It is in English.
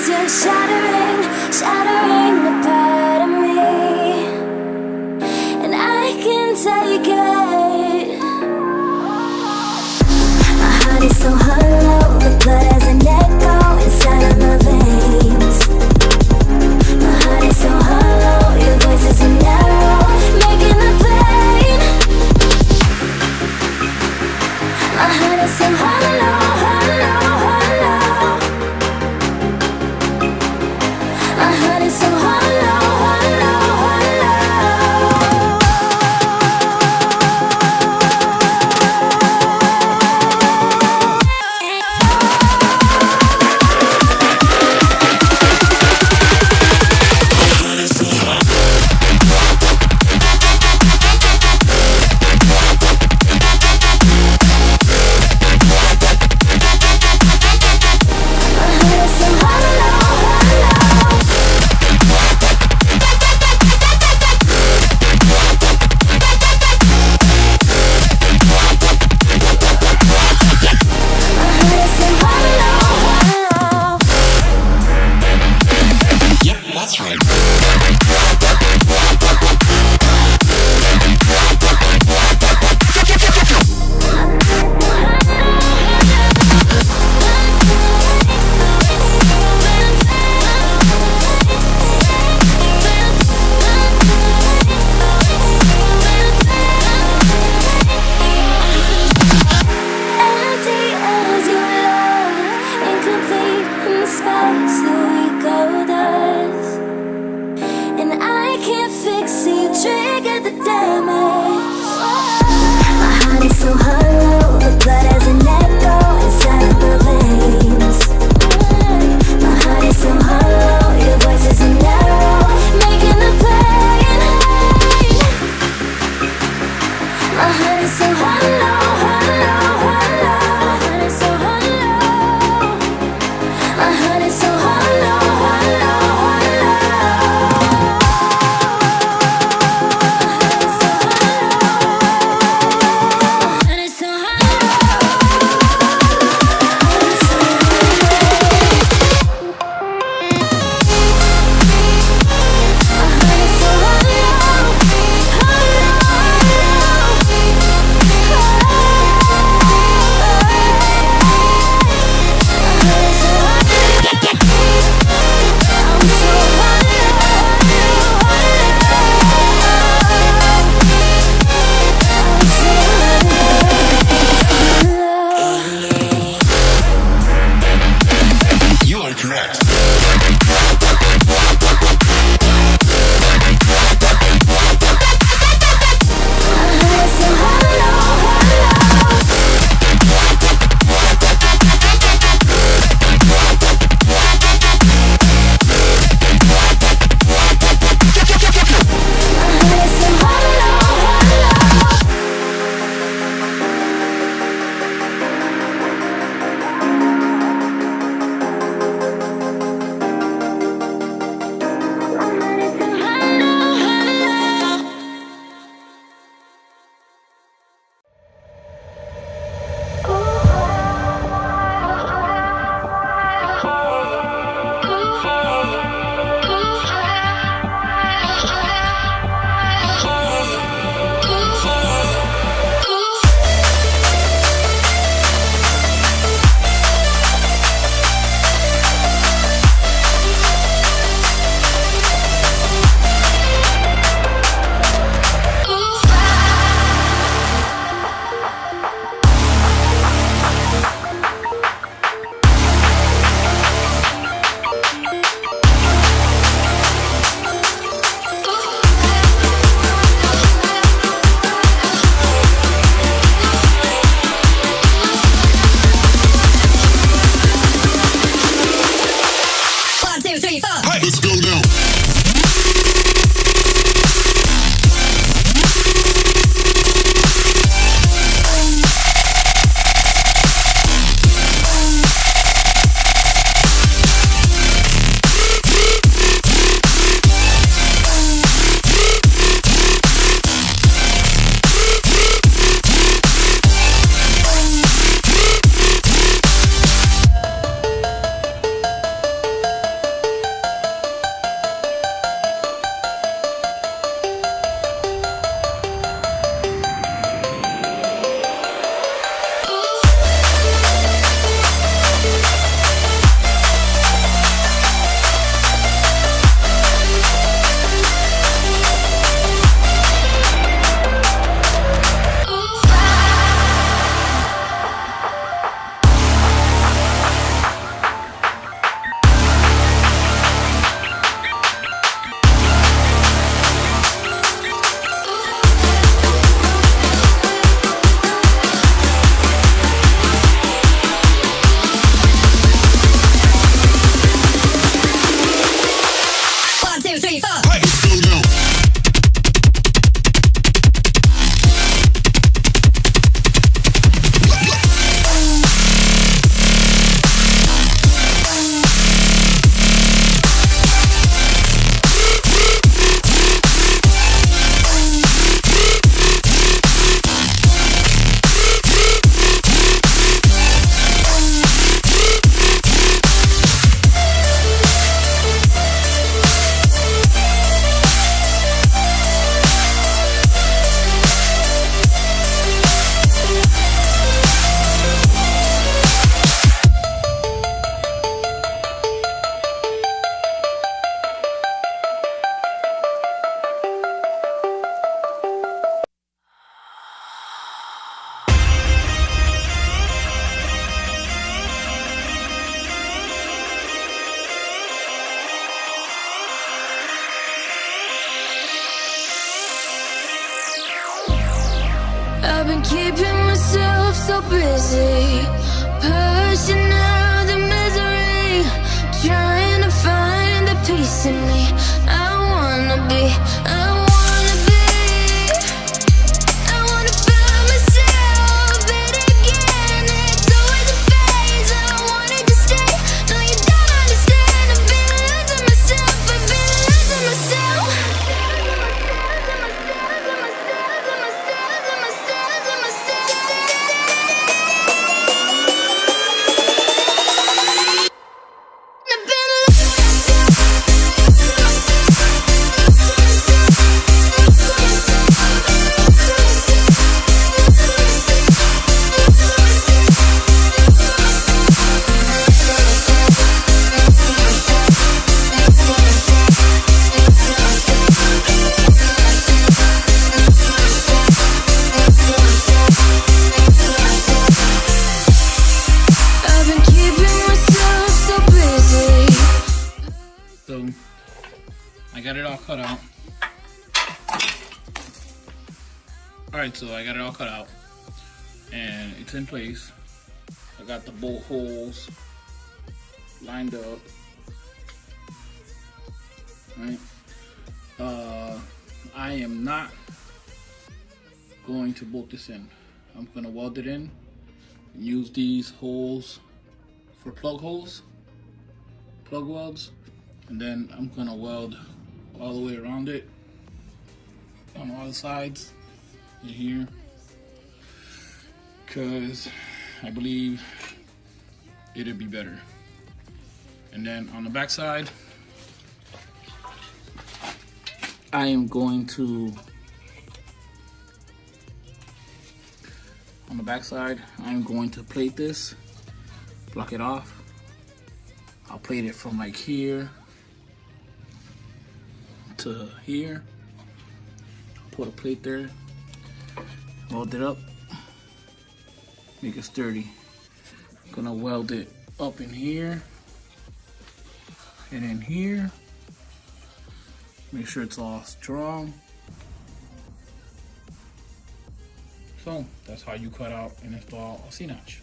you're shattering, shattering a part of me, and I can take it. My heart is so hollow, the blood has an echo inside of my veins. My heart is so hollow, your voice is an arrow, making the pain. My heart is so hollow, hollow, hollow. My heart is so hollow, hollow, hollow. keeping myself so busy, pushing out the misery, trying to find the peace in me. I wanna be, I wanna find myself it again. It's always a phase, I wanted to stay. No, you don't understand. I've been losing myself, I've been losing myself. So I got it all cut out. Alright, so I got it all cut out and it's in place. I got the bolt holes lined up. Right. I am not going to bolt this in. I'm gonna weld it in and use these holes for plug holes, plug welds. And then I'm gonna weld all the way around it on all the sides in here, because I believe it'll be better. And then on the back side, I am going to, plate this, block it off. I'll plate it from like here to here, put a plate there, weld it up, make it sturdy. I'm gonna weld it up in here and in here, make sure it's all strong. So that's how you cut out and install a C-notch.